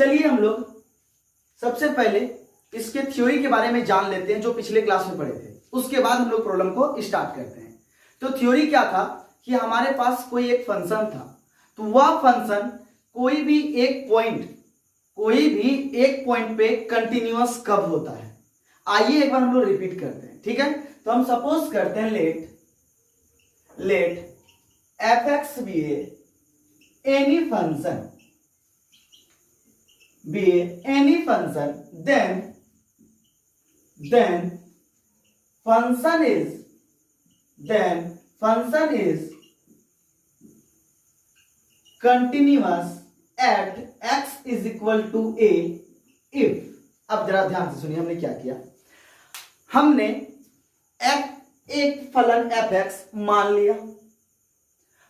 चलिए हम लोग सबसे पहले इसके थ्योरी के बारे में जान लेते हैं जो पिछले क्लास में पढ़े थे, उसके बाद हम लोग प्रॉब्लम को स्टार्ट करते हैं। तो थ्योरी क्या था कि हमारे पास कोई एक फंक्शन था, तो वह फंक्शन कोई भी एक पॉइंट पे कंटिन्यूअस कब होता है। आइए एक बार हम लोग रिपीट करते हैं, ठीक है। तो हम सपोज करते हैं let fx be any function then function is continuous at x is equal to a if। अब जरा ध्यान से सुनिए, हमने क्या किया, हमने एक फलन fx मान लिया।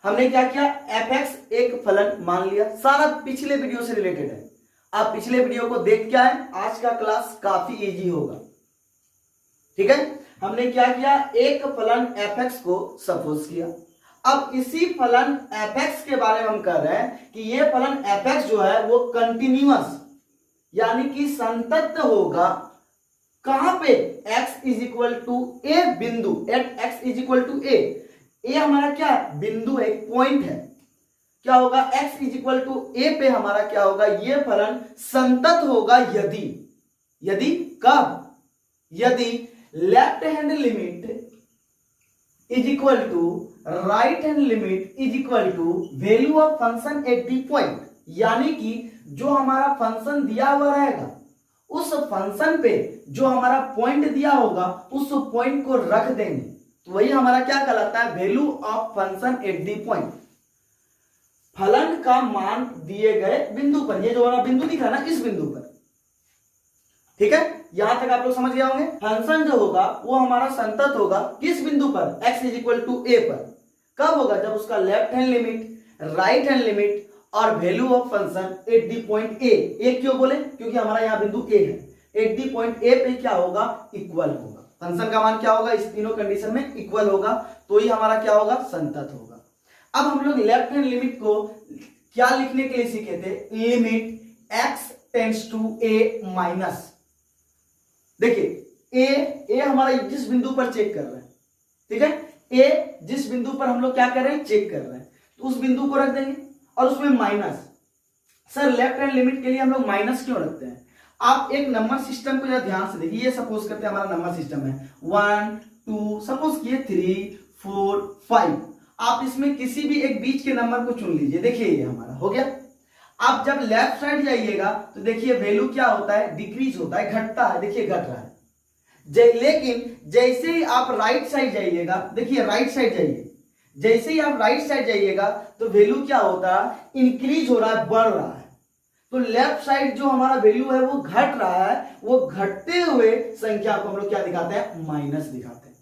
हमने क्या किया, fx एक फलन मान लिया। सारा पिछले वीडियो से रिलेटेड है, आप पिछले वीडियो को देख के आए, आज का क्लास काफी इजी होगा, ठीक है। हमने क्या किया, एक फलन fx को सपोज किया। अब इसी फलन fx के बारे में हम कह रहे हैं कि ये फलन fx जो है वो कंटिन्यूअस यानी कि संतत होगा कहां पे, x is equal to a बिंदु, at x is equal to a. A हमारा क्या है, बिंदु है, एक पॉइंट है। क्या होगा, x इज इक्वल टू ए पे हमारा क्या होगा, ये फलन संतत होगा यदि कब, यदि left hand limit is equal to right hand limit is equal to value of function at the point. यानी कि जो हमारा फंक्शन दिया हुआ रहेगा उस फंक्शन पे जो हमारा पॉइंट दिया होगा उस पॉइंट को रख देंगे, तो वही हमारा क्या कहलाता है, value of function at the point. फलन का मान दिए गए बिंदु पर, ये जो हमारा बिंदु दिखा ना, इस बिंदु पर, ठीक है। यहां तक आप लोग समझ गए होंगे। फंक्शन जो होगा वो हमारा संतत होगा किस बिंदु पर, x is equal to a पर। कब होगा, जब उसका left hand limit, right hand limit और value of function at the point a क्यों बोले, क्योंकि हमारा यहां बिंदु ए है, एट दी पॉइंट ए पे क्या होगा, इक्वल होगा। फंक्शन का मान क्या होगा, इस तीनों कंडीशन में इक्वल होगा, तो ही हमारा क्या होगा, संतत होगा। अब हम लोग लेफ्ट हैंड लिमिट को क्या लिखने के लिए सीखे थे, limit x tends to a minus. देखिए ए हमारा जिस बिंदु पर चेक कर रहे हैं, ठीक है, ए जिस बिंदु पर हम लोग क्या कर रहे हैं, चेक कर रहे हैं, तो उस बिंदु को रख देंगे और उसमें minus. Sir left hand limit के लिए हम लोग माइनस क्यों रखते हैं, आप एक नंबर सिस्टम को जरा ध्यान से देखिए। ये सपोज करते हैं हमारा नंबर सिस्टम है 1 2, सपोज किए 3 4 5। आप इसमें किसी भी एक बीच के नंबर को चुन लीजिए। देखिए ये हमारा हो गया। आप जब लेफ्ट साइड जाइएगा तो देखिए वैल्यू क्या होता है, डिक्रीज होता है, घटता है, देखिए घट रहा है। लेकिन जैसे ही आप राइट साइड जाइएगा, देखिए राइट साइड जाइए, जैसे ही आप राइट साइड जाइएगा तो वैल्यू क्या होता है, इंक्रीज हो रहा है, बढ़ रहा है। तो लेफ्ट साइड जो हमारा वैल्यू है वो घट रहा है, वो घटते हुए संख्या को हम लोग क्या दिखाते हैं, माइनस दिखाते हैं।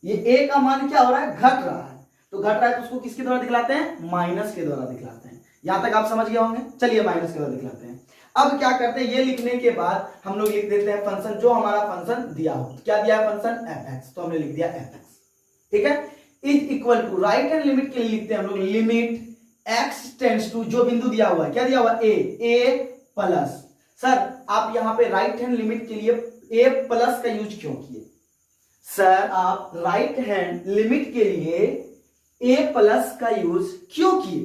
ये ए का मान क्या हो रहा है, घट रहा है, तो घट रहा है तो उसको किसके द्वारा दिखलाते हैं, माइनस के द्वारा दिखलाते हैं। यहां तक आप समझ गए होंगे। चलिए माइनस के द्वारा दिखलाते हैं। अब क्या करते हैं, ये लिखने के बाद हम लोग लिख देते हैं फंक्शन, जो हमारा फंक्शन दिया हो। क्या दिया है फंक्शन, fx, तो हमने लिख दिया fx, ठीक है। Is equal to right hand limit के लिए लिखते हैं हम लोग लिमिट x टेंड्स टू, जो बिंदु दिया हुआ है, क्या दिया हुआ है, a प्लस। सर आप यहां पे राइट हैंड लिमिट के लिए a प्लस का यूज क्यों किए, सर आप राइट हैंड लिमिट के लिए a प्लस का यूज क्यों किए,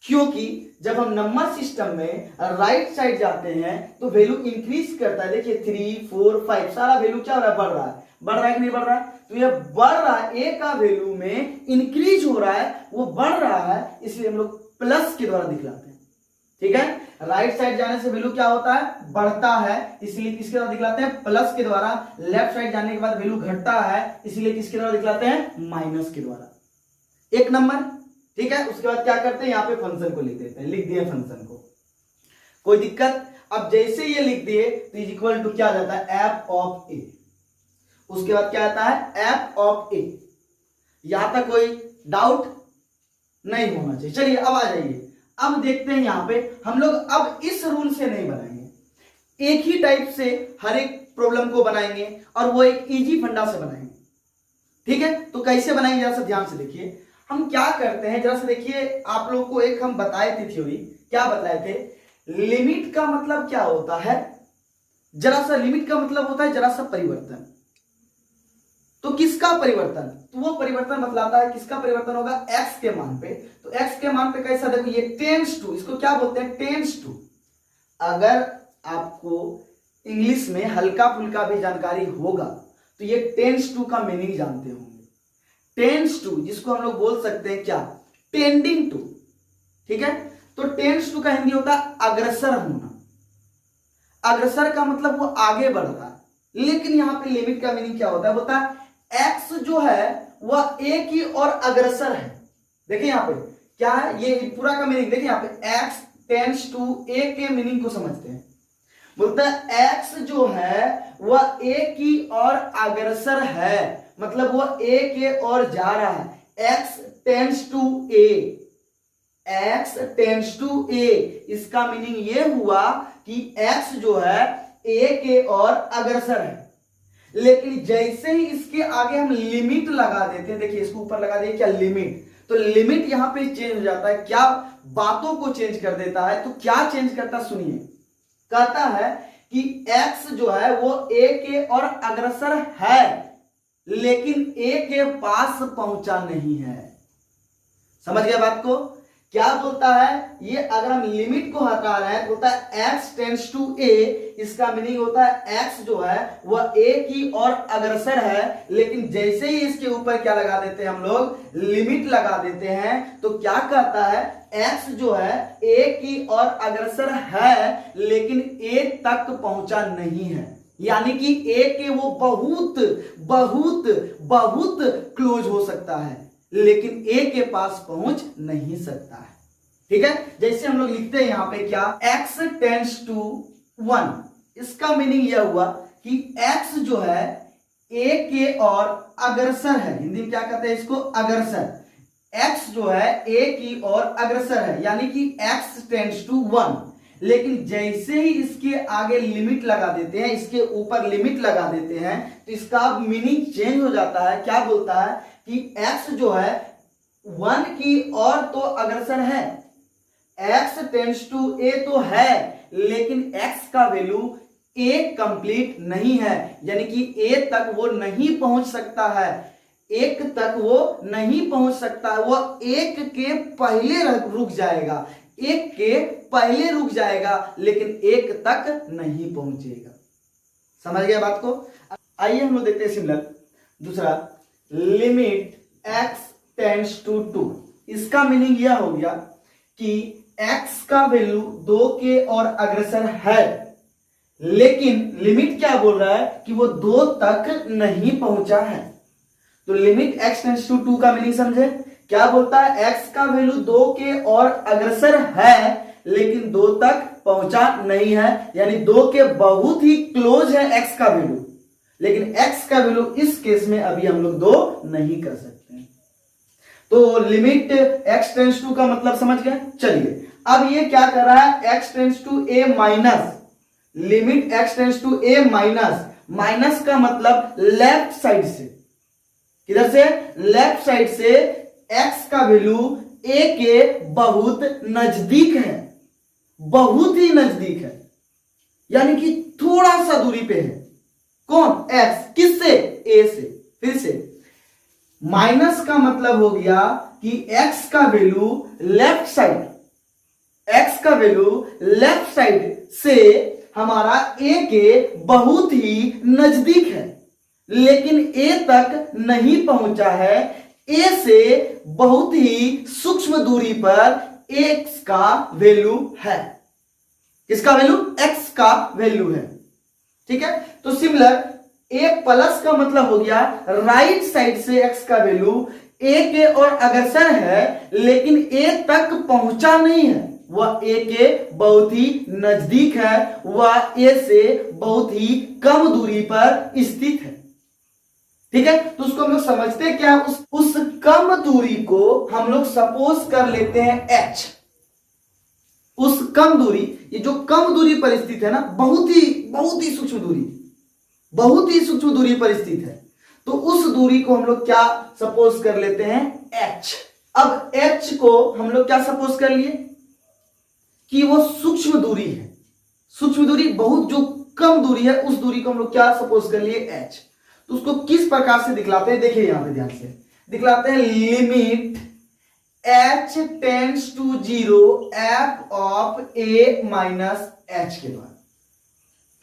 क्योंकि जब हम नंबर सिस्टम में राइट साइड जाते हैं तो वैल्यू इंक्रीज करता है। देखिए 3 4 5 सारा वैल्यू क्या हो रहा है, बढ़ रहा है, बढ़ रहा है कि नहीं बढ़ रहा है, तो ये बढ़ रहा है, ए का वैल्यू में इंक्रीज हो रहा है, वो बढ़ रहा है, इसलिए हम लोग प्लस के द्वारा दिखलाते हैं, ठीक है। राइट साइड जाने से वैल्यू क्या होता है, बढ़ता है, इसलिए किसके द्वारा दिखलाते हैं, प्लस के द्वारा। लेफ्ट साइड जाने के बाद वैल्यू घटता है, इसलिए किसके द्वारा दिखलाते हैं, माइनस के द्वारा। एक नंबर, ठीक है। उसके बाद क्या करते हैं, यहाँ पे फंक्शन को लिख देते हैं, लिख दिए फंक्शन को, कोई दिक्कत। अब जैसे ये लिख दिए तो इज इक्वल टू क्या आ जाता है, एफ ऑफ ए। उसके बाद क्या आता है, एफ ऑफ ए। यहां तक कोई डाउट नहीं होना चाहिए। चलिए अब आ जाइए, अब देखते हैं यहां पे हम लोग अब इस रूल से नहीं बनाएंगे, एक ही टाइप से हर एक प्रॉब्लम को बनाएंगे और वो एक इजी फंडा से बनाएंगे, ठीक है। तो कैसे बनाएंगे, जरा सा ध्यान से देखिए। हम क्या करते हैं, जरा से देखिए, आप लोगों को एक हम बताए थे थ्योरी, क्या बताए थे, लिमिट का मतलब क्या होता है, जरा सा, लिमिट का मतलब होता है जरा सा परिवर्तन। तो किसका परिवर्तन, तो वो परिवर्तन बतलाता है किसका परिवर्तन होगा, x के मान पे। तो x के मान पे कैसा, देखो ये टेंस टू, इसको क्या बोलते हैं, टेंस टू। अगर आपको इंग्लिश में हल्का फुल्का भी जानकारी होगा तो ये टेंस टू का मीनिंग जानते होंगे। टेंस टू जिसको हम लोग बोल सकते हैं क्या, टेंडिंग टू, ठीक है। तो टेंस टू का हिंदी होता है अग्रसर होना। अग्रसर का मतलब वो आगे बढ़ रहा है, लेकिन यहां पे लिमिट का मीनिंग क्या होता है, बोलता है x जो है वह a की ओर अग्रसर है। देखिए यहां पे क्या है, ये पूरा का मीनिंग देखिए यहां पे x टेंस टू a के मीनिंग को समझते हैं। बोलता है x जो है वह a की ओर अग्रसर है, मतलब वह a के ओर जा रहा है। x tends to a, x tends to a, इसका मीनिंग ये हुआ कि x जो है a के ओर अग्रसर है। लेकिन जैसे ही इसके आगे हम लिमिट लगा देते हैं, देखिए इसको ऊपर लगा दिए क्या, लिमिट, तो लिमिट यहां पे चेंज हो जाता है। क्या बातों को चेंज कर देता है, तो क्या चेंज करता सुनिए, कहता है कि x जो है वो a के और अग्रसर है, लेकिन a के पास पहुंचा नहीं है। समझ गया बात को, क्या बोलता है ये, अगर हम लिमिट को हटा रहे हैं तो होता है x टेंस टू a, इसका मीनिंग होता है x जो है वह a की ओर अग्रसर है, लेकिन जैसे ही इसके ऊपर क्या लगा देते हैं हम लोग, लिमिट लगा देते हैं, तो क्या कहता है x जो है a की ओर अग्रसर है, लेकिन a तक पहुंचा नहीं है। यानी कि a के वो बहुत बहुत बहुत क्लोज हो सकता है, लेकिन a के पास पहुंच नहीं सकता है। ठीक है, जैसे हम लोग लिखते हैं यहां पे क्या, x टेंस टू 1, इसका मीनिंग यह हुआ कि x जो है a के और अग्रसर है। हिंदी में क्या कहते हैं इसको, अग्रसर। x जो है a की ओर अग्रसर है, यानी कि x टेंस टू 1, लेकिन जैसे ही इसके आगे लिमिट लगा देते हैं, इसके ऊपर लिमिट लगा देते हैं, तो इसका मीनिंग चेंज हो जाता है। क्या बोलता है कि x जो है 1 की ओर तो अग्रसर है, x टेंस टू a तो है, लेकिन x का वैल्यू a कंप्लीट नहीं है, यानी कि a तक वो नहीं पहुंच सकता है, 1 तक वो नहीं पहुंच सकता है, वो 1 के पहले रुक जाएगा, 1 के पहले रुक जाएगा, लेकिन 1 तक नहीं पहुंचेगा। समझ गया बात को। आइए हम लोग देखते हैं सिमिलर दूसरा, लिमिट x टेंस टू 2, इसका मीनिंग यह हो गया कि x का वैल्यू 2 के और अग्रसर है, लेकिन लिमिट क्या बोल रहा है कि वो 2 तक नहीं पहुंचा है। तो लिमिट x टेंस टू 2 का मीनिंग समझे, क्या बोलता है x का वैल्यू 2 के और अग्रसर है, लेकिन 2 तक पहुंचा नहीं है, यानी 2 के बहुत ही क्लोज है x का वैल्यू, लेकिन x का वैल्यू इस केस में अभी हम लोग 2 नहीं कर सकते। तो लिमिट x टेंस टू का मतलब समझ गए। चलिए अब ये क्या कर रहा है, x tends to a minus, limit x tends to a minus, minus का मतलब लेफ्ट साइड से, किधर से, लेफ्ट साइड से x का वैल्यू a के बहुत नजदीक है, बहुत ही नजदीक है, यानी कि थोड़ा सा दूरी पे है। कौन, x, किससे, a से। फिर से माइनस का मतलब हो गया कि x का वैल्यू लेफ्ट साइड, x का वैल्यू लेफ्ट साइड से हमारा a के बहुत ही नजदीक है, लेकिन a तक नहीं पहुंचा है, a से बहुत ही सूक्ष्म दूरी पर x का वैल्यू है। किसका वैल्यू, x का वैल्यू है। ठीक है, तो सिमिलर a प्लस का मतलब हो गया राइट साइड से x का वैल्यू a के और अग्रसर है, लेकिन a तक पहुंचा नहीं है, वह a के बहुत ही नजदीक है, वह a से बहुत ही कम दूरी पर स्थित है। ठीक है, तो उसको हम लोग समझते हैं क्या, उस कम दूरी को हम लोग सपोज कर लेते हैं h। उस कम दूरी, ये जो कम दूरी पर स्थित है ना, बहुत ही सूक्ष्म दूरी, बहुत ही सूक्ष्म दूरी पर स्थित है, तो उस दूरी को हम लोग क्या सपोज कर लेते हैं, h। अब h को हम लोग क्या सपोज कर लिए, कि वो सूक्ष्म दूरी है, सूक्ष्म दूरी बहुत जो कम दूरी है, उस दूरी को हम लोग क्या सपोज कर लिए h। तो उसको किस प्रकार से दिखलाते हैं, देखिए यहां पे ध्यान से दिखलाते हैं, limit h tends to 0 f of a minus h के द्वारा।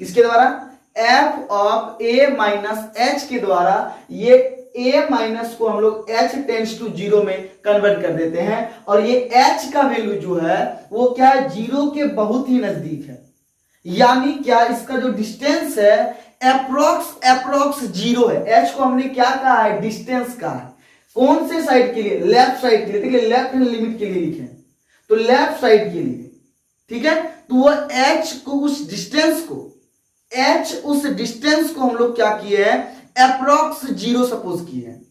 किसके द्वारा? f of a minus h के द्वारा। ये a माइनस को हम लोग h टेंड्स टू 0 में कन्वर्ट कर देते हैं, और ये h का वैल्यू जो है वो क्या है, 0 के बहुत ही नजदीक है। यानी क्या, इसका जो डिस्टेंस है अप्रोक्स 0 है। h को हमने क्या कहा है, डिस्टेंस कहा है। कौन से साइड के लिए? लेफ्ट साइड के लिए। देखिए लेफ्ट हैंड लिमिट के लिए लिखे, तो लेफ्ट साइड के लिए, ठीक है। तो वो h को, उस डिस्टेंस को हम लोग क्या किए हैं, अप्रोक्स 0 सपोज किए हैं,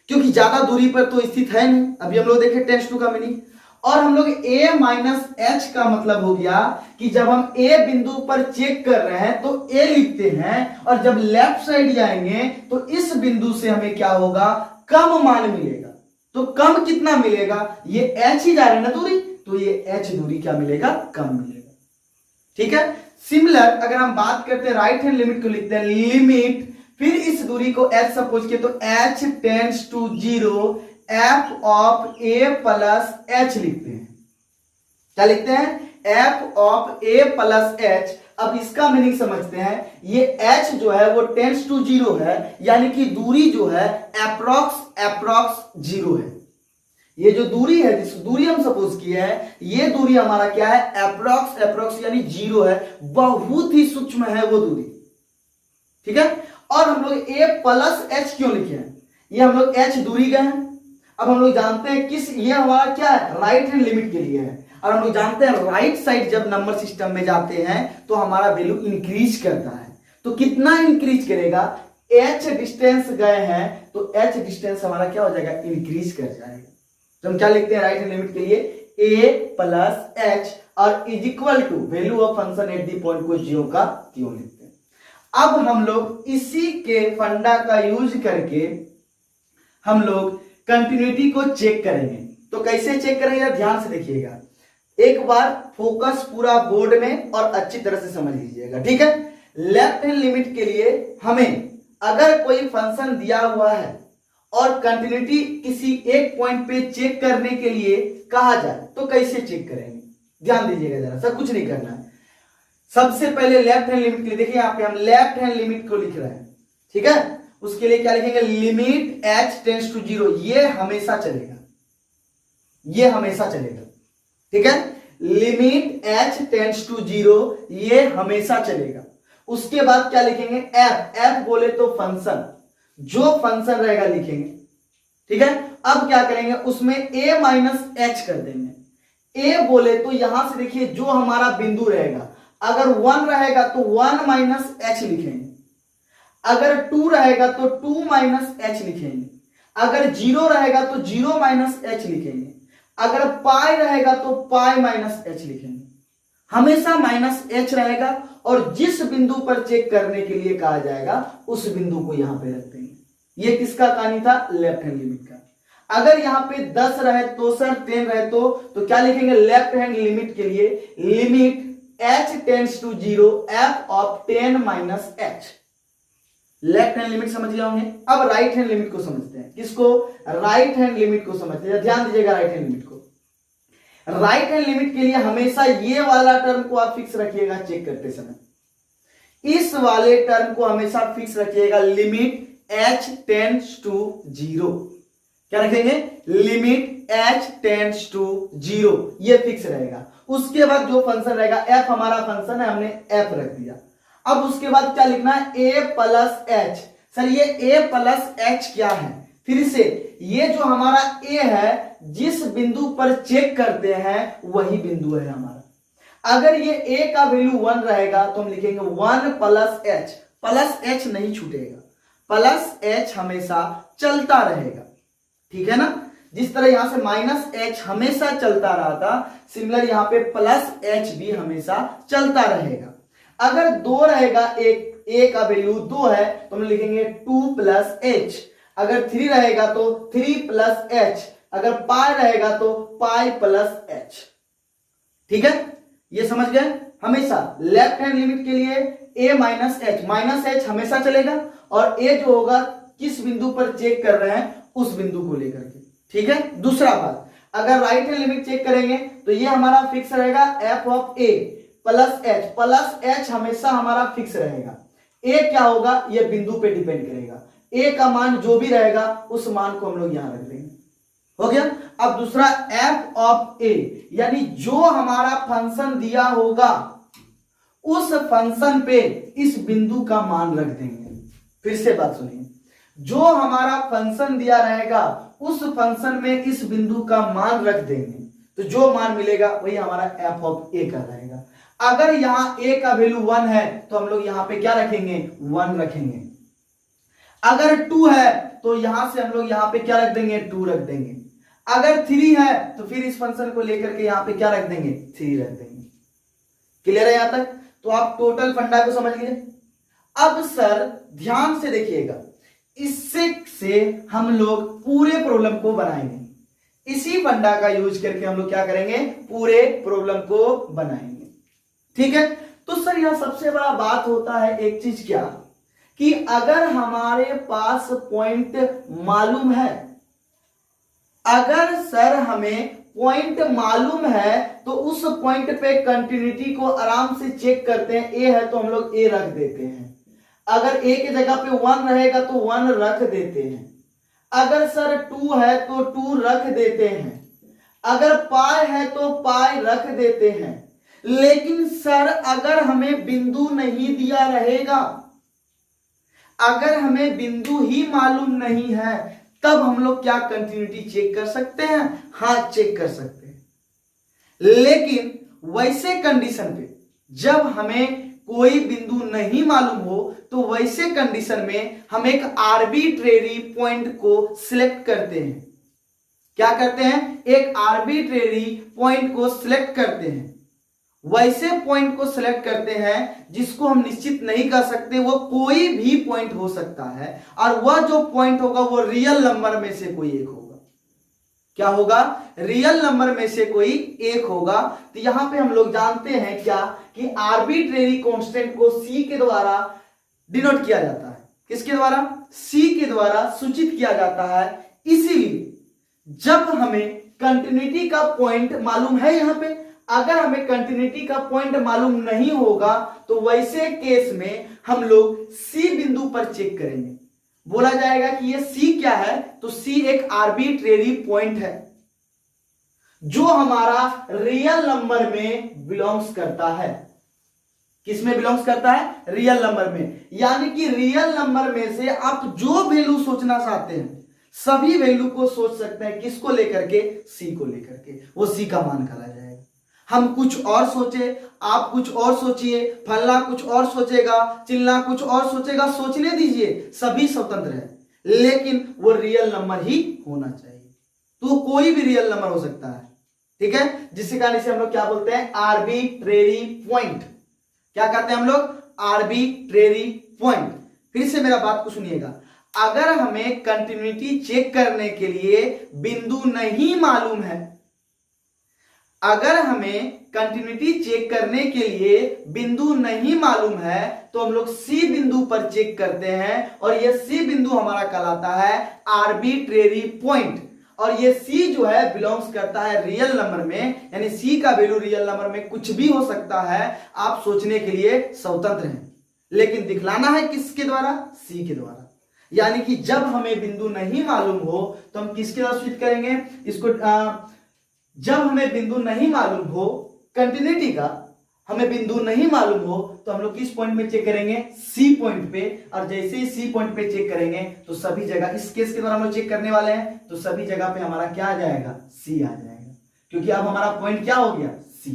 क्योंकि ज्यादा दूरी पर तो स्थित है नहीं। अभी हम लोग देखें टेंस टू का मीनिंग, और हम लोग a माइनस h का मतलब हो गया कि जब हम a बिंदु पर चेक कर रहे हैं तो a लिखते हैं, और जब लेफ्ट साइड जाएंगे तो इस बिंदु से हमें क्या होगा, कम मान मिलेगा। तो कम कितना मिलेगा, ये h ही जा रहा है ना दूरी, तो ये h दूरी क्या मिलेगा, कम मिलेगा। ठीक है। सिमिलर अगर हम बात करते हैं राइट हैंड लिमिट को, लिखते हैं लिमिट, फिर इस दूरी को h सपोज किया तो h tends to 0 f of a plus h लिखते हैं। क्या लिखते हैं, f of a plus h। अब इसका मीनिंग समझते हैं, ये h जो है वो टेंड्स टू 0 है, यानी कि दूरी जो है अप्रोक्स 0 है। ये जो दूरी है, जिस दूरी हम सपोज किया है, ये दूरी हमारा क्या है, अप्रोक्स यानी 0 है, बहुत ही सूक्ष्म है वो दूरी। ठीक है। और हम लोग a प्लस h क्यों लिखे हैं, ये हम लोग h दूरी गए हैं। अब हम लोग जानते हैं किस, ये हमारा क्या है, राइट हैंड लिमिट के लिए है, और हम लोग जानते हैं राइट साइड जब नंबर सिस्टम में जाते हैं तो हमारा वैल्यू इंक्रीज करता है। तो कितना इंक्रीज करेगा, h डिस्टेंस गए हैं तो h डिस्टेंस हमारा क्या हो जाएगा, इंक्रीज कर जाएगा। तो हम क्या लिखते हैं राइट हैंड लिमिट के लिए, a प्लस h और is equal to value of function at the point को 0 का त्यों लिखते हैं। अब हम लोग इसी के फंडा का यूज करके हम लोग कंटिन्यूटी को चेक करेंगे। तो कैसे चेक करेंगे, ध्यान से देखिएगा, एक बार फोकस पूरा बोर्ड में और अच्छी तरह से समझ लीजिएगा। ठीक है। लेफ्ट हैंड लिमिट के लिए हमें अगर कोई फंक्शन दिया हुआ है और कंटिन्यूटी किसी एक पॉइंट पे चेक करने के लिए कहा जाए तो कैसे चेक करेंगे, ध्यान दीजिएगा जरा सा, कुछ नहीं करना है। सबसे पहले लेफ्ट हैंड लिमिट के लिए देखिए, यहाँ पे हम लेफ्ट हैंड लिमिट को लिख रहे हैं। ठीक है। उसके लिए क्या लिखेंगे, लिमिट h टेंड्स टू 0, ये हमेशा चलेगा, ये हमेशा चलेगा। ठीक है। लिमिट h टेंड्स टू 0, ये हमेशा चलेगा। उसके बाद क्या लिखेंगे, f बोले तो फंक्शन, जो फंक्शन रहेगा लिखेंगे। ठीक है। अब क्या करेंगे, उसमें a माइनस h कर देंगे। a बोले तो यहां से देखिए जो हमारा बिंदु रहेगा, अगर 1 रहेगा तो 1 माइनस h लिखेंगे, अगर 2 रहेगा तो 2 माइनस h लिखेंगे, अगर 0 रहेगा तो 0 माइनस h लिखेंगे, अगर पाई रहेगा तो पाई माइनस h लिखेंगे। हमेशा माइनस h रहेगा, और जिस बिंदु पर चेक करने के लिए कहा जाएगा उस बिंदु को यहां पे रख देंगे। ये किसका कहानी था, लेफ्ट हैंड लिमिट का। अगर यहां पे 10 रहे तो सर 10 रहे तो क्या लिखेंगे, लेफ्ट हैंड लिमिट के लिए limit h tends to 0 f of 10 minus h। Left hand limit समझ गए होंगे। अब राइट हैंड लिमिट को समझते हैं। किसको, राइट हैंड लिमिट को समझते हैं। ध्यान दीजिएगा राइट हैंड लिमिट को। राइट हैंड लिमिट के लिए हमेशा ये वाला टर्म को आप फिक्स रखिएगा चेक करते समय, इस वाले टर्म को हमेशा फिक्स रखिएगा, लिमिट h टेंड्स टू 0। क्या रखेंगे, लिमिट h टेंड्स टू 0, ये फिक्स रहेगा। उसके बाद जो फंक्शन रहेगा, f हमारा फंक्शन है, हमने f रख दिया। अब उसके बाद क्या लिखना है, a प्लस h। सर ये a प्लस h क्या है, फिर से ये जो हमारा a है, जिस बिंदु पर चेक करते हैं वही बिंदु है हमारा। अगर ये a का वैल्यू 1 रहेगा तो हम लिखेंगे 1 प्लस h, प्लस h नहीं छूटेगा, प्लस h हमेशा चलता रहेगा। ठीक है ना। जिस तरह यहां से माइनस h हमेशा चलता रहा था, सिमिलर यहां पे प्लस h भी हमेशा चलता रहेगा। अगर 2 रहेगा, एक a का वैल्यू 2 है तो हम लिखेंगे 2 प्लस h। अगर 3 रहेगा तो 3 प्लस h, अगर पाई रहेगा तो पाई प्लस h। ठीक है। ये समझ गए। हमेशा लेफ्ट हैंड लिमिट के लिए a माइनस एच हमेशा चलेगा, और a जो होगा किस बिंदु पर चेक कर रहे हैं उस बिंदु को लेकर के, ठीक है। दूसरा बात, अगर राइट हैंड लिमिट चेक करेंगे तो ये हमारा फिक्स रहेगा f of a plus H हमेशा हमारा फिक्स रहेगा। a क्या होगा ये बिंदु पे डिपेंड करेगा, a का मान जो भी रहेगा उस मान को हम लोग यहां रख देंगे, हो गया। अब दूसरा f ऑफ a, यानी जो हमारा फंक्शन दिया होगा उस फंक्शन पे इस बिंदु का मान रख देंगे। फिर से बात सुनिए, जो हमारा फंक्शन दिया रहेगा उस फंक्शन में इस बिंदु का मान रख देंगे, तो जो मान मिलेगा वही हमारा f ऑफ a का रहेगा। अगर यहां a का वैल्यू 1 है तो हम लोग यहां पे क्या रखेंगे 1 रखेंगे। अगर 2 है तो यहां से हम लोग यहां पे क्या रख देंगे 2 रख देंगे। अगर 3 है तो फिर इस फंक्शन को लेकर के यहां पे क्या रख देंगे 3 रख देंगे। क्लियर है यहां तक? तो आप टोटल फंडा को समझ लिए। अब सर ध्यान से देखिएगा, इससे से हम लोग पूरे प्रॉब्लम को बनाएंगे, इसी फंडा का यूज करके हम लोग क्या करेंगे पूरे प्रॉब्लम को बनाएंगे, ठीक है। तो सर यह सबसे बड़ा बात होता है एक चीज क्या, कि अगर हमारे पास पॉइंट मालूम है, अगर सर हमें पॉइंट मालूम है तो उस पॉइंट पे कंटिन्यूटी को आराम से चेक करते हैं। ए है तो हम लोग ए रख देते हैं, अगर ए की जगह पे 1 रहेगा तो 1 रख देते हैं, अगर सर 2 है तो 2 रख देते हैं, अगर पाई है तो पाई रख देते हैं। लेकिन सर अगर हमें बिंदु नहीं दिया रहेगा, अगर हमें बिंदु ही मालूम नहीं है, तब हम लोग क्या कंटिन्यूटी चेक कर सकते हैं? हाँ चेक कर सकते हैं। लेकिन वैसे कंडीशन पे जब हमें कोई बिंदु नहीं मालूम हो तो वैसे कंडीशन में हम एक आर्बिट्रेरी पॉइंट को सिलेक्ट करते हैं। क्या करते हैं? एक आर्बिट्रेरी पॉइंट को सिलेक्ट करते हैं। वैसे पॉइंट को सिलेक्ट करते हैं जिसको हम निश्चित नहीं कर सकते, वो कोई भी पॉइंट हो सकता है, और वह जो पॉइंट होगा वो रियल नंबर में से कोई एक होगा। क्या होगा? रियल नंबर में से कोई एक होगा। तो यहां पे हम लोग जानते हैं क्या कि आर्बिट्रेरी कांस्टेंट को सी के द्वारा डिनोट किया जाता है। किसके द्वारा? सी के द्वारा सूचित किया जाता है। इसीलिए जब हमें कंटिन्यूटी का पॉइंट मालूम है, यहां पे अगर हमें कंटिन्यूटी का पॉइंट मालूम नहीं होगा तो वैसे केस में हम लोग सी बिंदु पर चेक करेंगे। बोला जाएगा कि ये सी क्या है, तो सी एक आर्बिट्रेरी पॉइंट है जो हमारा रियल नंबर में बिलोंग्स करता है। किस में बिलोंग्स करता है? रियल नंबर में। यानी कि रियल नंबर में से आप जो वैल्यू सोचना चाहते हैं सभी वैल्यू को सोच सकते हैं। किसको लेकर के? सी को लेकर के। वो सी का मान कहा जाएगा। हम कुछ और सोचे, आप कुछ और सोचिए, फलना कुछ और सोचेगा, चिल्ला कुछ और सोचेगा, सोचने दीजिए, सभी स्वतंत्र है, लेकिन वो रियल नंबर ही होना चाहिए। तो कोई भी रियल नंबर हो सकता है, ठीक है। जिसके कारण इसे हम लोग क्या बोलते हैं? Arbitrary point. क्या कहते हैं हम लोग? Arbitrary point. फिर से मेरा बात को सुनिएगा, अगर हमें कंटिन्यूटी चेक करने के लिए बिंदु नहीं मालूम है, अगर हमें कंटिन्यूटी चेक करने के लिए बिंदु नहीं मालूम है तो हम लोग सी बिंदु पर चेक करते हैं, और यह सी बिंदु हमारा कहलाता है आर्बिट्रेरी पॉइंट। और ये सी जो है बिलोंग्स करता है रियल नंबर में, यानी सी का वैल्यू रियल नंबर में कुछ भी हो सकता है, आप सोचने के लिए स्वतंत्र हैं, लेकिन दिखलाना है किसके द्वारा? सी के द्वारा। यानी कि जब हमें बिंदु नहीं मालूम हो तो हम किसके द्वारा स्विच करेंगे इसको? जब हमें बिंदु नहीं मालूम हो कंटिन्यूटी का, हमें बिंदु नहीं मालूम हो तो हम लोग किस पॉइंट में चेक करेंगे? सी पॉइंट पे। और जैसे ही सी पॉइंट पे चेक करेंगे तो सभी जगह, इस केस के द्वारा हम लोग चेक करने वाले हैं, तो सभी जगह पे हमारा क्या आ जाएगा? सी आ जाएगा, क्योंकि अब हमारा पॉइंट क्या हो गया? सी।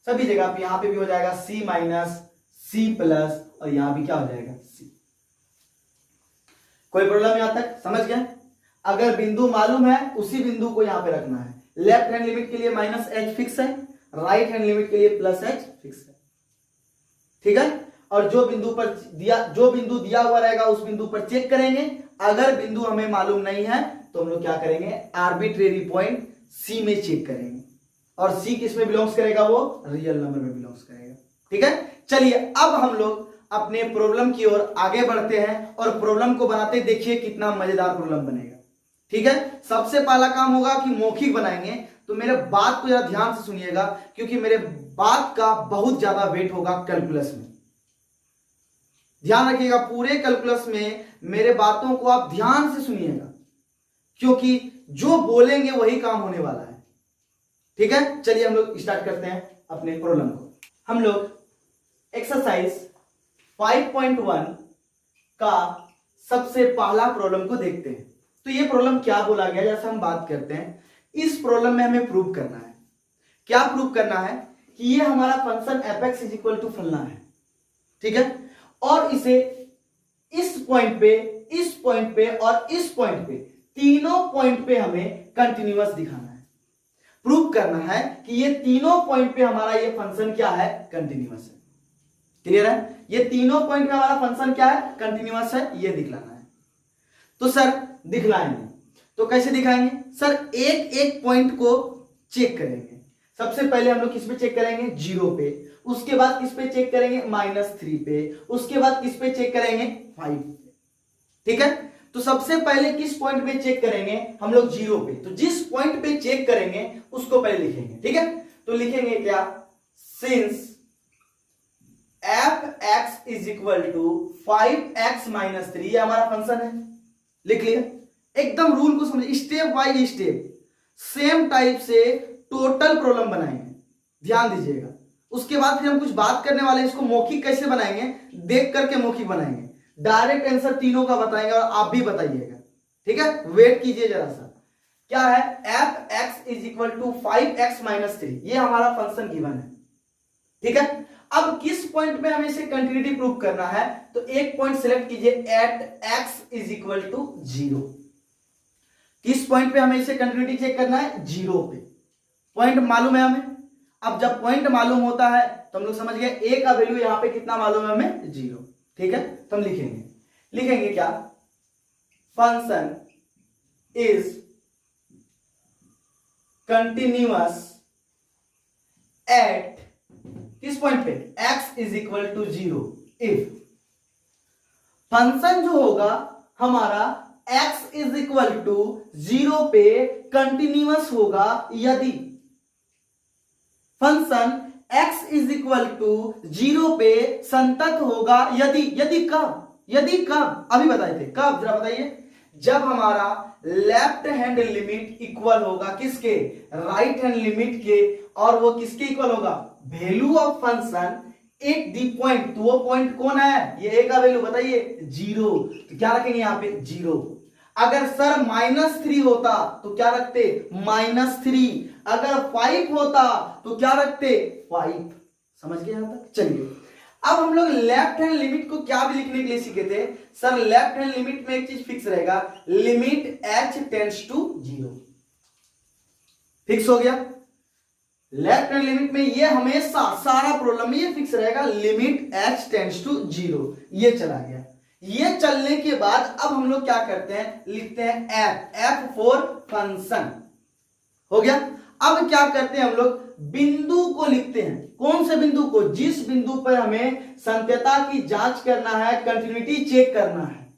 सभी जगह पे, यहां पे भी हो जाएगा सी माइनस, सी प्लस, और यहां भी क्या हो जाएगा? सी। कोई प्रॉब्लम यहां तक? समझ गए? अगर बिंदु मालूम है उसी बिंदु को यहां पे रखना है। लेफ्ट हैंड लिमिट के लिए माइनस एच फिक्स है, राइट हैंड लिमिट के लिए प्लस एच फिक्स है, ठीक है। और जो बिंदु दिया हुआ रहेगा उस बिंदु पर चेक करेंगे। अगर बिंदु हमें मालूम नहीं है तो हम लोग क्या करेंगे? आर्बिट्रेरी पॉइंट सी में चेक करेंगे, और सी किस में बिलोंग्स करेगा, वो रियल नंबर में बिलोंग्स करेगा। ठीक है, चलिए अब हम लोग अपने प्रॉब्लम की ओर आगे बढ़ते हैं और प्रॉब्लम को बनाते देखिए कितना मजेदार प्रॉब्लम बनेगा। ठीक है, सबसे पहला काम होगा कि मौखिक बनाएंगे, तो मेरे बात को जरा ध्यान से सुनिएगा क्योंकि मेरे बात का बहुत ज्यादा वेट होगा कैलकुलस में। ध्यान रखिएगा, पूरे कैलकुलस में मेरे बातों को आप ध्यान से सुनिएगा क्योंकि जो बोलेंगे वही काम होने वाला है। ठीक है, चलिए हम लोग स्टार्ट करते हैं अपने प्रॉब्लम को। हम लोग एक्सरसाइज 5.1 का सबसे पहला प्रॉब्लम को देखते हैं। तो ये प्रॉब्लम क्या बोला गया, जैसे हम बात करते हैं, इस प्रॉब्लम में हमें प्रूव करना है। क्या प्रूव करना है कि ये हमारा function fx is equal to फलना है। ठीक है, और इसे इस पॉइंट पे, इस पॉइंट पे और इस पॉइंट पे, तीनों पॉइंट पे हमें कंटिन्यूअस दिखाना है। प्रूव करना है कि ये तीनों पॉइंट पे हमारा ये फंक्शन क्या है, कंटिन्यूअस है। क्लियर है, ये तीनों पॉइंट पे हमारा फंक्शन क्या है, कंटिन्यूअस है, ये दिखलाना है। तो सर दिखलाएंगे, तो कैसे दिखाएंगे सर, एक एक पॉइंट को चेक करेंगे। सबसे पहले हम लोग किस पे चेक करेंगे, 0 पे, उसके बाद किस पे चेक करेंगे, -3 पे, उसके बाद किस पे चेक करेंगे, 5 पे। ठीक है, तो सबसे पहले किस पॉइंट पे चेक करेंगे हम लोग, 0 पे। तो जिस पॉइंट पे चेक करेंगे उसको पहले लिखेंगे। ठीक है, तो लिखेंगे क्या, since f(x) is equal to 5x - 3, ये हमारा फंक्शन है। लिख लिया, एकदम रूल को समझिए, step by step same type से टोटल प्रॉब्लम बनाएंगे, ध्यान दीजिएगा। उसके बाद फिर हम कुछ बात करने वाले हैं, इसको मौखिक कैसे बनाएंगे, देख करके मौखिक बनाएंगे। डायरेक्ट आंसर तीनों का बताएंगे और आप भी बताइएगा। ठीक है, वेट कीजिए जरा सा। क्या है, f(x) is equal to 5x - 3, ये हमारा फंक्शन गिवन है। ठीक है, अब किस पॉइंट में हमें इसे कंटिन्यूटी प्रूव करना है, तो एक पॉइंट सिलेक्ट कीजिए, at x is equal to 0। किस पॉइंट पे हमें इसे कंटिन्यूटी चेक करना है, 0 पे। पॉइंट मालूम है हमें। अब जब पॉइंट मालूम होता है तो हम लोग समझ गए a का वैल्यू यहां पे कितना मालूम है हमें, 0। ठीक है, तो हम लिखेंगे क्या, फंक्शन इज कंटिन्यूअस एट, किस पॉइंट पे, x is equal to 0 if function जो होगा हमारा x इज इक्वल टू 0 पे कंटिन्यूअस होगा यदि function x is equal to 0 पे संतत होगा यदि कब अभी बताए थे, कब जरा बताइए, जब हमारा लेफ्ट हैंड लिमिट इक्वल होगा किसके, राइट हैंड लिमिट के, और वो किसके इक्वल होगा, value of function at the point. तो वो पॉइंट कौन है, ये a का वैल्यू बताइए, 0। तो क्या रखेंगे यहां पे, 0। अगर सर -3 होता तो क्या रखते, -3। अगर 5 होता तो क्या रखते, 5। समझ गए यहां तक, चलिए अब हम लोग लेफ्ट हैंड लिमिट को क्या भी लिखने के लिए सीखे थे सर, लेफ्ट हैंड लिमिट में एक चीज फिक्स रहेगा, limit h tends to 0। Fix हो गया, लेफ्ट हैंड लिमिट में ये हमेशा सारा प्रॉब्लम में ये फिक्स रहेगा, लिमिट h टेंड्स टू 0। ये चला गया, ये चलने के बाद अब हम लोग क्या करते हैं, लिखते हैं f फॉर फंक्शन। हो गया, अब क्या करते हैं हम लोग, बिंदु को लिखते हैं। कौन से बिंदु को, जिस बिंदु पर हमें संत्यता की जांच करना है, कंटिन्यूटी चेक करना है।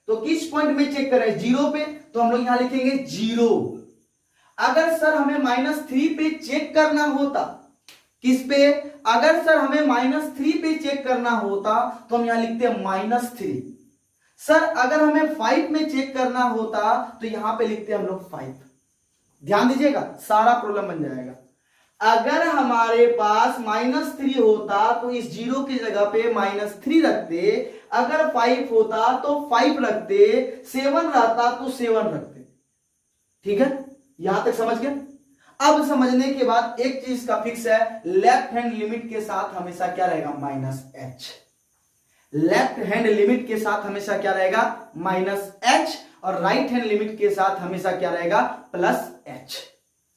तो किस पॉइंट में चेक करें, 0 पे, तो हम लोग यहां लिखेंगे 0। अगर सर हमें -3 पे चेक करना होता, किस पे, अगर सर हमें -3 पे चेक करना होता तो हम यहां लिखते हैं -3। सर अगर हमें 5 में चेक करना होता तो यहां पे लिखते हैं हम लोग 5। ध्यान दीजिएगा, सारा प्रॉब्लम बन जाएगा। अगर हमारे पास -3 होता तो इस 0 की जगह पे -3 रखते, अगर 5 होता तो 5 रखते, 7 रहता तो 7 रखते। ठीक है, यहां तक समझ गए। अब समझने के बाद एक चीज का फिक्स है, लेफ्ट हैंड लिमिट के साथ हमेशा क्या रहेगा, -h। लेफ्ट हैंड लिमिट के साथ हमेशा क्या रहेगा, -h, और राइट हैंड लिमिट के साथ हमेशा क्या रहेगा, +h।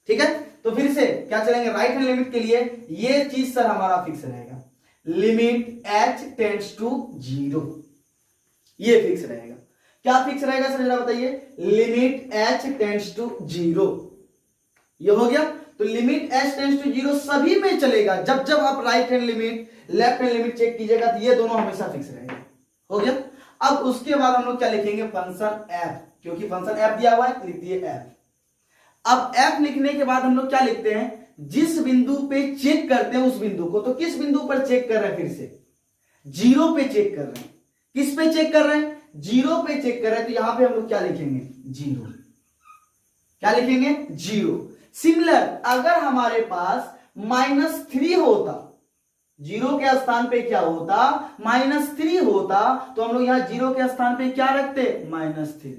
ठीक है, तो फिर से क्या चलेंगे, राइट हैंड लिमिट के लिए ये चीज सर हमारा फिक्स रहेगा, लिमिट h टेंड्स टू 0। ये फिक्स रहेगा। क्या फिक्स रहेगा सर जरा बताइए, लिमिट h टेंड्स टू 0। ये हो गया। तो लिमिट h टेंड्स टू 0 सभी में चलेगा। जब जब आप right hand limit left hand limit check कीजिएगा तो ये दोनों हमेशा फिक्स रहेगा। हो गया। अब उसके बाद हम लोग क्या लिखेंगे, फंक्शन f, क्योंकि फंक्शन f दिया हुआ है, लिख दिए f। अब f लिखने के बाद हम लोग क्या लिखते हैं, जिस बिंदु पे चेक करते हैं उस बिंदु को, तो किस बिंदु पर चेक कर रहे हैं, फिर से 0 पे चेक कर रहे हैं। किस पे चेक कर रहे हैं, 0 पे चेक कर रहे हैं, तो यहां पे हम लोग क्या लिखेंगे, 0। क्या लिखेंगे, 0। सिमिलर अगर हमारे पास -3 होता, 0 के स्थान पे क्या होता, -3 होता, तो हम लोग यहां 0 के स्थान पे क्या रखते, -3।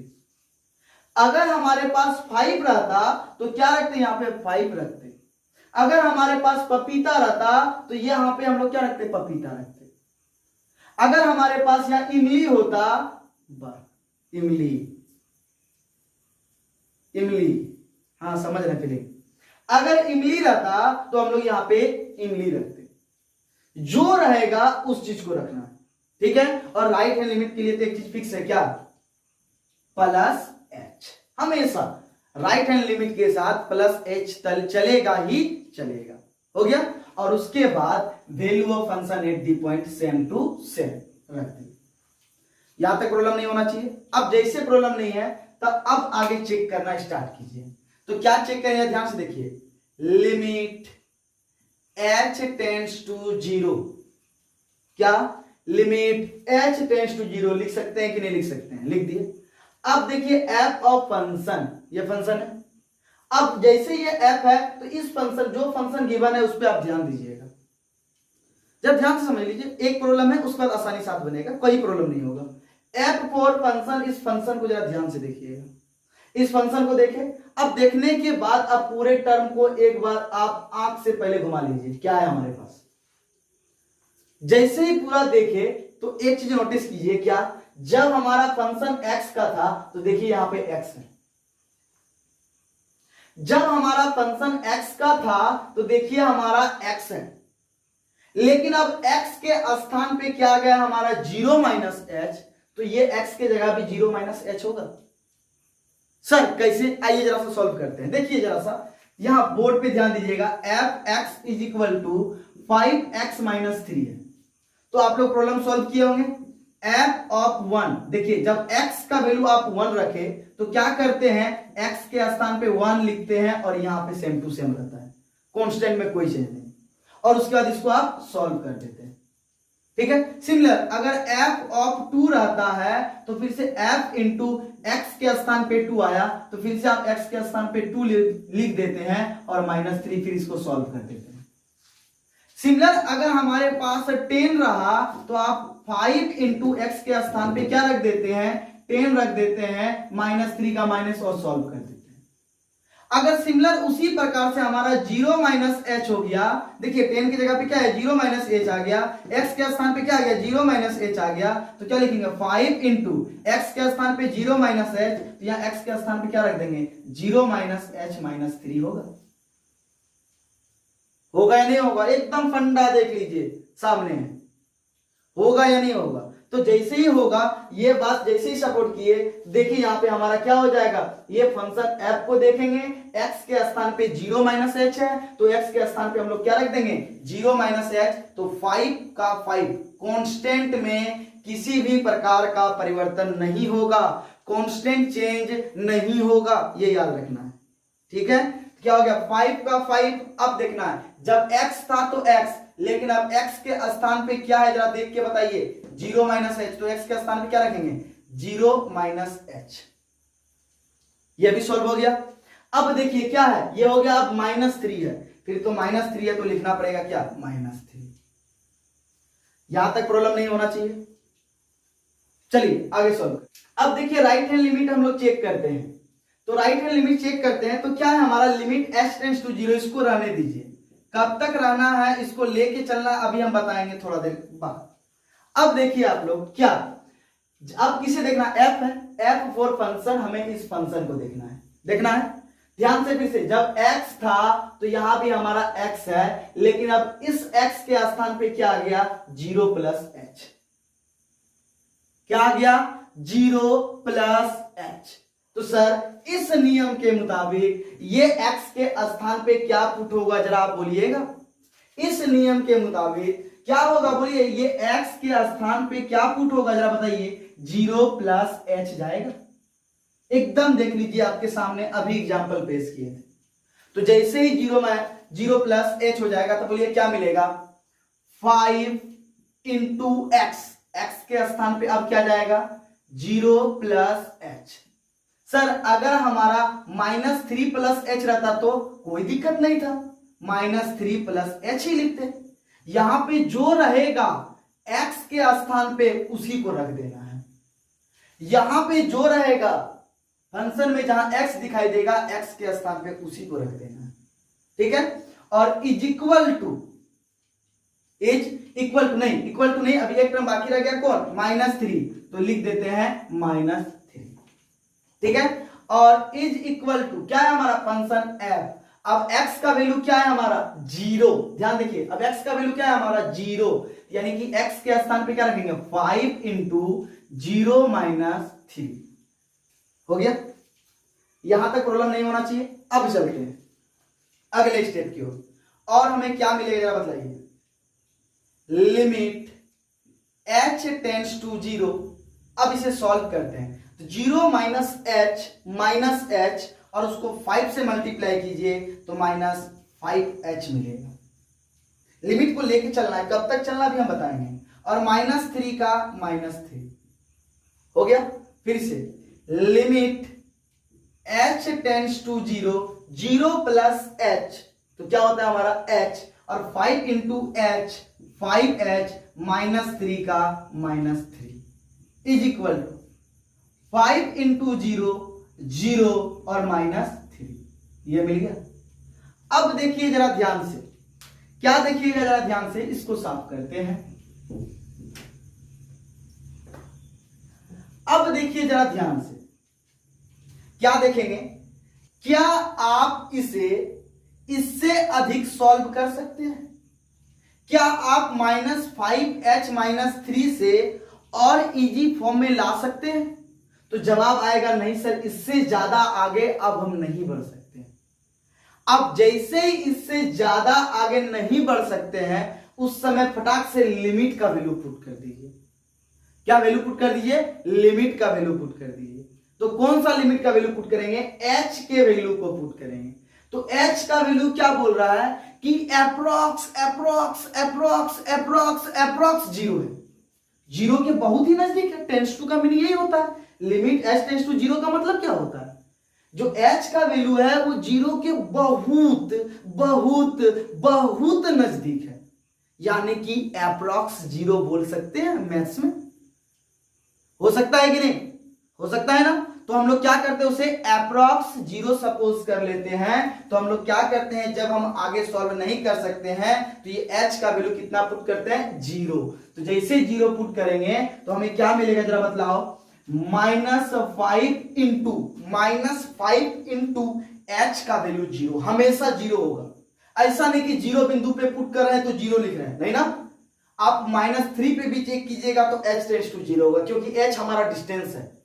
अगर हमारे पास 5 रहता तो क्या रखते, यहां पे 5 रखते। अगर हमारे पास पपीता रहता तो यहां पे हम लोग क्या रखते, पपीता रखते। अगर हमारे पास यहां इमली होता, इमली, इमली, हाँ समझ रहे फीलिंग। अगर इमली रहता तो हम लोग यहां पे इमली रखते। जो रहेगा उस चीज को रखना है, ठीक है। और राइट हैंड लिमिट के लिए तो एक चीज फिक्स है, क्या, +h। हमेशा राइट हैंड लिमिट के साथ +h चलेगा ही चलेगा। हो गया। और उसके बाद value of function at the point same to same रख दी। यहां तक प्रॉब्लम नहीं होना चाहिए। अब जैसे प्रॉब्लम नहीं है तब अब आगे चेक करना स्टार्ट कीजिए। तो क्या चेक करेंगे, ध्यान से देखिए, लिमिट h टेंड्स टू 0, क्या, लिमिट h टेंड्स टू 0 लिख सकते हैं कि नहीं लिख सकते हैं, लिख दिए। अब देखिए f ऑफ फंक्शन, ये फंक्शन है। अब जैसे ये f है तो इस फंक्शन, जो फंक्शन गिवन है उस पर आप ध्यान दीजिएगा। जब ध्यान से समझ लीजिए, एक प्रॉब्लम है उसके बाद आसानी साथ बनेगा, कोई प्रॉब्लम नहीं होगा। f फॉर फंक्शन, इस फंक्शन को जरा ध्यान से देखिएगा, इस फंक्शन को देखें। अब देखने के बाद आप पूरे टर्म को एक बार आप आंख से पहले घुमा लीजिए, क्या है हमारे पास। जैसे ही पूरा देखे तो एक चीज नोटिस कीजिए, क्या, जब हमारा फंक्शन x का था तो देखिए यहां पे x है। जब हमारा फंक्शन x का था तो देखिए हमारा x है। लेकिन अब x के स्थान पे क्या आ गया हमारा, 0 - h, तो ये x के जगह भी 0 - h होगा। सर कैसे, आइए जरा सा सॉल्व करते हैं। देखिए जरा सा यहां बोर्ड पे ध्यान दीजिएगा, f(x) = 5x - 3 है। तो आप लोग प्रॉब्लम सॉल्व किए होंगे। f ऑफ 1, देखिए जब x का वैल्यू आप 1 रखे तो क्या करते हैं, x के स्थान पे 1 लिखते हैं और यहां पे सेम टू सेम रहता है, कांस्टेंट में कोई चेंज नहीं। और उसके बाद इसको आप सॉल्व कर देते हैं, ठीक है। सिमिलर अगर f ऑफ 2 रहता है तो फिर से f इंटू x के स्थान पे 2 आया तो फिर से आप x के स्थान पे 2 लिख देते हैं और -3 फिर इसको सॉल्व कर देते हैं। सिमिलर अगर हमारे पास 10 रहा तो आप 5 इंटू x के स्थान पे क्या रख देते हैं, 10 रख देते हैं, -3 का माइनस और सॉल्व कर देते हैं। अगर सिमिलर उसी प्रकार से हमारा 0 - h हो गया, देखिए 10 की जगह पे क्या है, 0 - h आ गया, x के स्थान पे क्या आ गया, 0 - h आ गया, तो क्या लिखेंगे, 5 इंटू x के स्थान पे 0 - h, तो यहां x के स्थान पे क्या रख देंगे, 0 - h -3 होगा। होगा या नहीं होगा, एकदम फंडा देख लीजिए सामने है, होगा या नहीं होगा। तो जैसे ही होगा, ये बात जैसे ही सपोर्ट किए, देखिए यहां पे हमारा क्या हो जाएगा, ये फंक्शन f को देखेंगे, x के स्थान पे 0 - h है तो x के स्थान पे हम लोग क्या रख देंगे, 0 - h, तो 5 का 5 कांस्टेंट में किसी भी प्रकार का परिवर्तन नहीं होगा, कांस्टेंट चेंज नहीं होगा, ये याद रखना है, ठीक है। क्या हो गया, 5 का 5। अब देखना है, जब x था तो x, लेकिन अब x के स्थान पे क्या है जरा देख के बताइए, 0 - h, तो x के स्थान पे क्या रखेंगे, 0 - h। ये भी सॉल्व हो गया। अब देखिए क्या है, ये हो गया, अब -3 है, फिर तो -3 है तो लिखना पड़ेगा क्या, -3। यहां तक प्रॉब्लम नहीं होना चाहिए। चलिए आगे सॉल्व। अब देखिए राइट हैंड लिमिट हम लोग चेक करते हैं, तो राइट हैंड लिमिट चेक करते हैं तो क्या है हमारा, लिमिट h टेंड्स टू 0, इसको रहने दीजिए। कब तक रहना है, इसको लेके चलना अभी हम बताएंगे थोड़ा देर बाद। अब देखिए आप लोग क्या, अब किसे देखना, f है, f फॉर फंक्शन, हमें इस फंक्शन को देखना है, देखना है ध्यान से। फिर से जब x था तो यहां भी हमारा x है, लेकिन अब इस x के स्थान पे क्या आ गया, 0 + h। क्या आ गया, 0 + h। तो सर इस नियम के मुताबिक ये x के स्थान पे क्या पुट होगा, जरा आप बोलिएगा। इस नियम के मुताबिक क्या होगा, बोलिए, ये x के स्थान पे क्या पुट होगा, जरा बताइए। 0 प्लस h जाएगा। एकदम देख लीजिए, आपके सामने अभी एग्जांपल पेश किए थे। तो जैसे ही 0 प्लस h हो जाएगा तो बोलिए क्या मिलेगा, 5 इंटू एक्स। एक्स के स्थान पे अब क्या जाएगा, 0 प्लस h। सर अगर हमारा -3 प्लस h रहता तो कोई दिक्कत नहीं था, -3 प्लस h ही लिखते। यहां पे जो रहेगा x के स्थान पे उसी को रख देना है। यहां पे जो रहेगा फंक्शन में जहां x दिखाई देगा, x के स्थान पे उसी को रख देना है, ठीक है। और इज इक्वल टू नहीं, अभी एक टर्म बाकी रह गया, कौन, -3, तो लिख देते हैं -3, ठीक है। और इज इक्वल टू क्या है हमारा फंक्शन f। अब x का वैल्यू क्या है हमारा, 0। ध्यान देखिए, अब x का वैल्यू क्या है हमारा, 0, यानी कि x के स्थान पे क्या रखेंगे, 5 इंटू 0 - 3 हो गया। यहां तक प्रॉब्लम नहीं होना चाहिए। अब चलते हैं अगले स्टेप की ओर, और हमें क्या मिलेगा जरा बताइए। Limit h tends to 0। अब इसे सॉल्व करते हैं, तो 0 - h और उसको 5 से मल्टीप्लाई कीजिए तो -5h मिलेगा। लिमिट को लेके चलना है, कब तक चलना भी हम बताएंगे। और -3 का -3 हो गया। फिर से limit h tends to 0, 0 plus h, तो क्या होता है हमारा h, और 5 इंटू h, 5h -3 का -3 इज इक्वल टू 5 इंटू 0, 0 और -3, ये मिल गया। अब देखिए जरा ध्यान से, क्या देखिएगा जरा ध्यान से, इसको साफ करते हैं। अब देखिए जरा ध्यान से, क्या देखेंगे, क्या आप इसे इससे अधिक सॉल्व कर सकते हैं? क्या आप -5h -3 से और इजी फॉर्म में ला सकते हैं? तो जवाब आएगा नहीं सर, इससे ज्यादा आगे अब हम नहीं बढ़ सकते। अब जैसे ही इससे ज्यादा आगे नहीं बढ़ सकते हैं, उस समय फटाक से लिमिट का वैल्यू पुट कर दीजिए। क्या वैल्यू पुट कर दीजिए, लिमिट का वैल्यू पुट कर दीजिए। तो कौन सा लिमिट का वैल्यू पुट करेंगे, h के वैल्यू को पुट करेंगे। तो h का वैल्यू क्या बोल रहा है कि अप्रोक्स 0 है। 0 के बहुत ही नजदीक है। टेंस टू का मीनिंग यही होता है, लिमिट h टेंस टू 0 का मतलब क्या होता है, जो h का वैल्यू है वो 0 के बहुत बहुत बहुत नजदीक है, यानी कि अप्रोक्स 0 बोल सकते हैं मैथ्स में। हो सकता है कि नहीं, हो सकता है ना। तो हम लोग क्या करते हैं, उसे अप्रोक्स 0 सपोज कर लेते हैं। तो हम लोग क्या करते हैं, जब हम आगे सॉल्व नहीं कर सकते हैं तो ये h का वैल्यू कितना पुट करते हैं, 0। तो जैसे 0 पुट करेंगे तो हमें क्या मिलेगा जरा बतलाओ, -5 इंटू h का वैल्यू 0, हमेशा 0 होगा। ऐसा नहीं कि 0 बिंदु पे पुट कर रहे हैं तो 0 लिख रहे हैं, नहीं ना। आप -3 पे भी चेक कीजिएगा तो h टेंड्स टू 0 होगा, क्योंकि h हमारा डिस्टेंस है।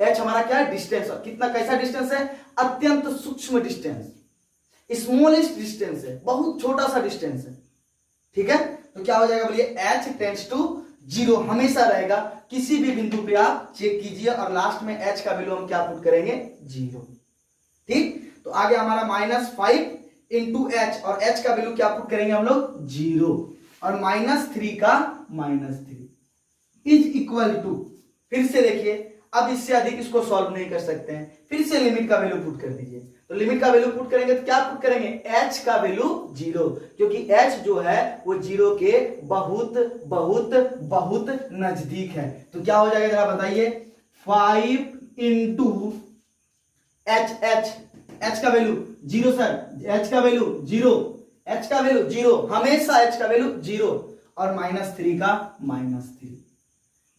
h हमारा क्या है, डिस्टेंस। और कितना, कैसा डिस्टेंस है, अत्यंत सूक्ष्म डिस्टेंस, स्मॉलेस्ट डिस्टेंस है, बहुत छोटा सा डिस्टेंस है, ठीक है। तो क्या हो जाएगा बोलिए, h टेंड्स टू 0 हमेशा रहेगा। किसी भी बिंदु पे आप चेक कीजिए और लास्ट में h का वैल्यू हम क्या पुट करेंगे, 0, ठीक। तो आगे हमारा -5 इंटू h, और h का वैल्यू क्या पुट करेंगे हम लोग, 0, और -3 का -3 इज इक्वल टू, फिर से देखिए, अब इससे अधिक इसको सॉल्व नहीं कर सकते हैं, फिर से लिमिट का वैल्यू पुट कर दीजिए। तो लिमिट का वैल्यू पुट करेंगे तो क्या पुट करेंगे, h का वैल्यू 0, क्योंकि h जो है वो 0 के बहुत बहुत बहुत नजदीक है। तो क्या हो जाएगा जरा बताइए, 5 इंटू h का वैल्यू 0 सर, h का वैल्यू 0, h का वैल्यू 0, हमेशा h का वैल्यू 0, और -3 का -3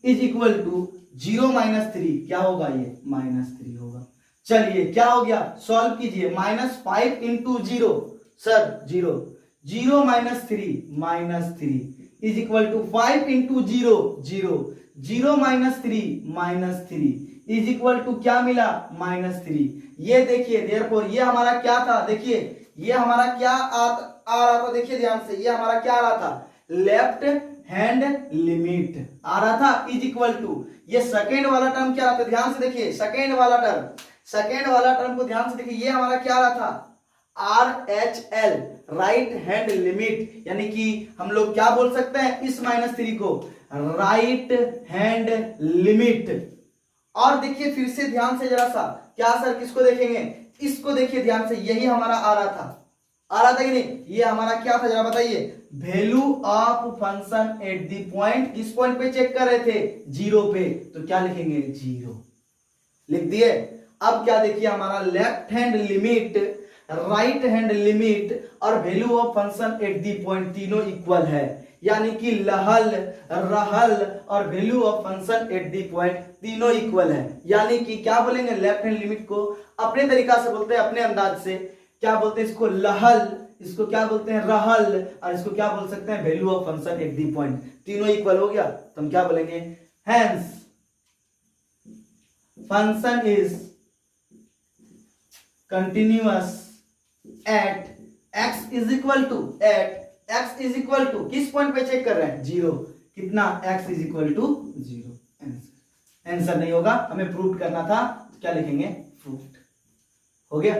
इज इक्वल टू 0 - 3, क्या होगा ये, -3 होगा। चलिए क्या हो गया, सॉल्व कीजिए। -5 इंटू 0 सर 0, 0 - 3 is equal to 5 into 0, 0, 0 - 3 -3 is equal to क्या मिला, -3। ये देखिए देयरफॉर ये हमारा क्या था, देखिए ये हमारा क्या आ रहा था, देखिए ध्यान से, ये हमारा क्या आ रहा था, लेफ्ट हैंड लिमिट आ रहा था, इज इक्वल टू ये सेकेंड वाला टर्म क्या रहा था, ध्यान से देखिए, सेकेंड वाला टर्म को ध्यान से देखिए, ये हमारा क्या रहा था, RHL राइट हैंड लिमिट, यानी कि हम लोग क्या बोल सकते हैं इस -3 को, राइट हैंड लिमिट। और देखिए फिर से ध्यान से जरा सा, क्या सर किसको देखेंगे, इसको देखिए ध्यान से, यही हमारा आ रहा था कि नहीं, ये हमारा क्या था जरा बताइए, value of function at the point, किस पॉइंट पे चेक कर रहे थे, 0 पे, तो क्या लिखेंगे 0 लिख दिए। अब क्या देखिए हमारा left hand limit, right hand limit और value of function at the point तीनों इक्वल है, यानी कि लहल रहल और value of function at the point तीनों इक्वल है। यानी कि क्या बोलेंगे, लेफ्ट हैंड लिमिट को अपने तरीका से बोलते हैं, अपने अंदाज से क्या बोलते हैं, इसको लहल, इसको क्या बोलते हैं रहल, और इसको क्या बोल सकते हैं value of function at the point, तीनों इक्वल हो गया तो हम क्या बोलेंगे, hence function is continuous at x is equal to, at x is equal to किस पॉइंट पे चेक कर रहे हैं, 0, कितना, x is equal to 0। Answer नहीं होगा, हमें प्रूव करना था, तो क्या लिखेंगे, प्रूव्ड हो गया।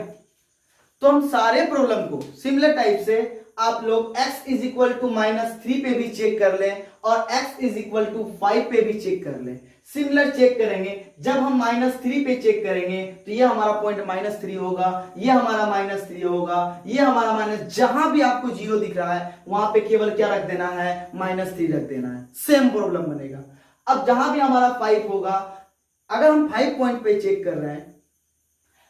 तो हम सारे प्रॉब्लम को सिमिलर टाइप से आप लोग x इज इक्वल टू -3 पे भी चेक कर लें और x इज इक्वल टू 5 पे भी चेक कर लें, सिमिलर चेक करेंगे। जब हम -3 पे चेक करेंगे तो ये हमारा पॉइंट -3 होगा, ये हमारा -3 होगा, ये हमारा माइनस, जहां भी आपको 0 दिख रहा है वहां पे केवल क्या रख देना है, -3 रख देना है, सेम प्रॉब्लम बनेगा। अब जहां भी हमारा 5 होगा, अगर हम 5 पॉइंट पे चेक कर रहे हैं,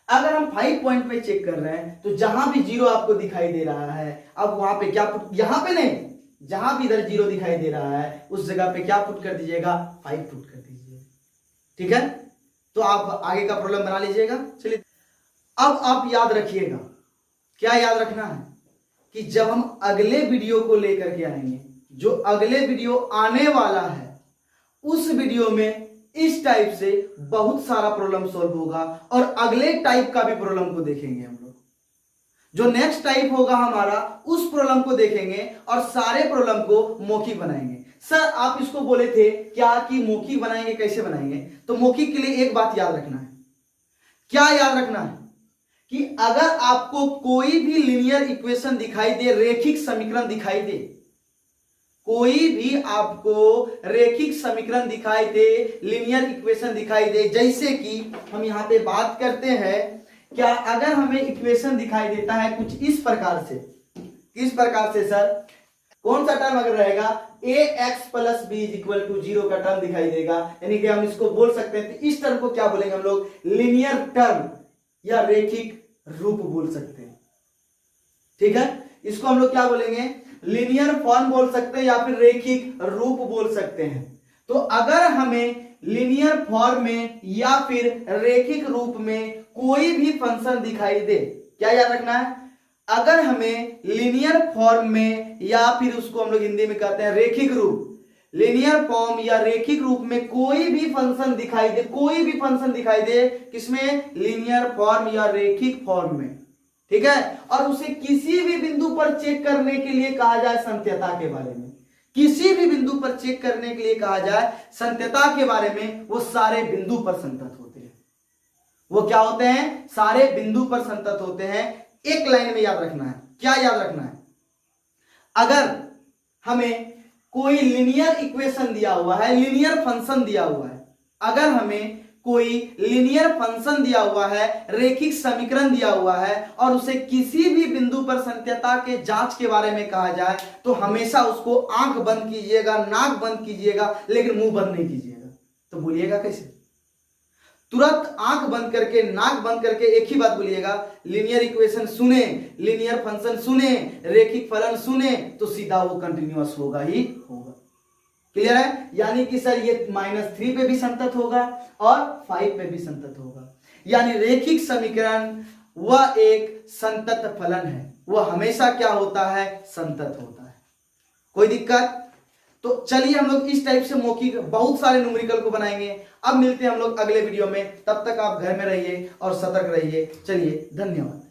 अगर हम 5 पॉइंट पे चेक कर रहे हैं तो जहां भी 0 आपको दिखाई दे रहा है, अब वहां पे क्या पुट, यहां पे नहीं, जहां भी इधर 0 दिखाई दे रहा है उस जगह पे क्या पुट कर दीजिएगा, 5 पुट कर दीजिएगा, ठीक है। तो आप आगे का प्रॉब्लम बना लीजिएगा। चलिए अब आप याद रखिएगा, क्या याद रखना है कि जब हम अगले वीडियो को लेकर के आएंगे, जो अगले वीडियो आने वाला है, उस वीडियो में इस टाइप से बहुत सारा प्रॉब्लम सॉल्व होगा और अगले टाइप का भी प्रॉब्लम को देखेंगे हम लोग। जो नेक्स्ट टाइप होगा हमारा, उस प्रॉब्लम को देखेंगे और सारे प्रॉब्लम को मौखिक बनाएंगे। सर आप इसको बोले थे क्या कि मौखिक बनाएंगे, कैसे बनाएंगे, तो मौखिक के लिए एक बात याद रखना है, क्या याद रखना है कि अगर आपको कोई भी लीनियर इक्वेशन दिखाई दे, रेखिक समीकरण दिखाई दे, कोई भी आपको रेखिक समीकरण दिखाई दे, लीनियर इक्वेशन दिखाई दे, जैसे कि हम यहां पे बात करते हैं, क्या अगर हमें इक्वेशन दिखाई देता है कुछ इस प्रकार से, किस प्रकार से सर, कौन सा टर्म अगर रहेगा, ax + b = 0 का टर्म दिखाई देगा, यानी कि हम इसको बोल सकते हैं, तो इस टर्म को क्या बोलेंगे हम लोग, लीनियर टर्म या रेखिक रूप बोल सकते हैं, ठीक है। इसको हम लोग क्या बोलेंगे, लीनियर फॉर्म बोल सकते हैं या फिर रेखिक रूप बोल सकते हैं। तो अगर हमें लीनियर फॉर्म में या फिर रेखिक रूप में कोई भी फंक्शन दिखाई दे, क्या याद रखना है, अगर हमें लीनियर फॉर्म में या फिर उसको हम लोग हिंदी में कहते हैं रेखिक रूप, लीनियर फॉर्म या रेखिक रूप में कोई भी फंक्शन दिखाई दे, कोई भी फंक्शन दिखाई दे, किसमें, लीनियर फॉर्म या रेखिक फॉर्म में, ठीक है, और उसे किसी भी बिंदु पर चेक करने के लिए कहा जाए संत्यता के बारे में, किसी भी बिंदु पर चेक करने के लिए कहा जाए संत्यता के बारे में, वो सारे बिंदु पर संतत होते हैं, वो क्या होते हैं, सारे बिंदु पर संतत होते हैं। एक लाइन में याद रखना है, क्या याद रखना है, अगर हमें कोई लीनियर इक्वेशन दिया हुआ है, लीनियर फंक्शन दिया हुआ है, अगर हमें कोई लीनियर फंक्शन दिया हुआ है, रेखिक समीकरण दिया हुआ है और उसे किसी भी बिंदु पर संत्यता के जांच के बारे में कहा जाए, तो हमेशा उसको आंख बंद कीजिएगा, नाक बंद कीजिएगा, लेकिन मुंह बंद नहीं कीजिएगा। तो बोलिएगा कैसे, तुरंत आंख बंद करके, नाक बंद करके एक ही बात बोलिएगा, लीनियर इक्वेशन सुने, लीनियर फंक्शन सुने, रेखिक फलन सुने, तो सीधा वो कंटिन्यूअस होगा ही होगा। क्लियर है, यानी कि सर ये -3 पे भी संतत होगा और 5 पे भी संतत होगा, यानी रेखिक समीकरण वह एक संतत फलन है, वह हमेशा क्या होता है, संतत होता है। कोई दिक्कत, तो चलिए हम लोग इस टाइप से मौखिक बहुत सारे न्यूमेरिकल को बनाएंगे। अब मिलते हैं हम लोग अगले वीडियो में, तब तक आप घर में रहिए और सतर्क रहिए। चलिए, धन्यवाद।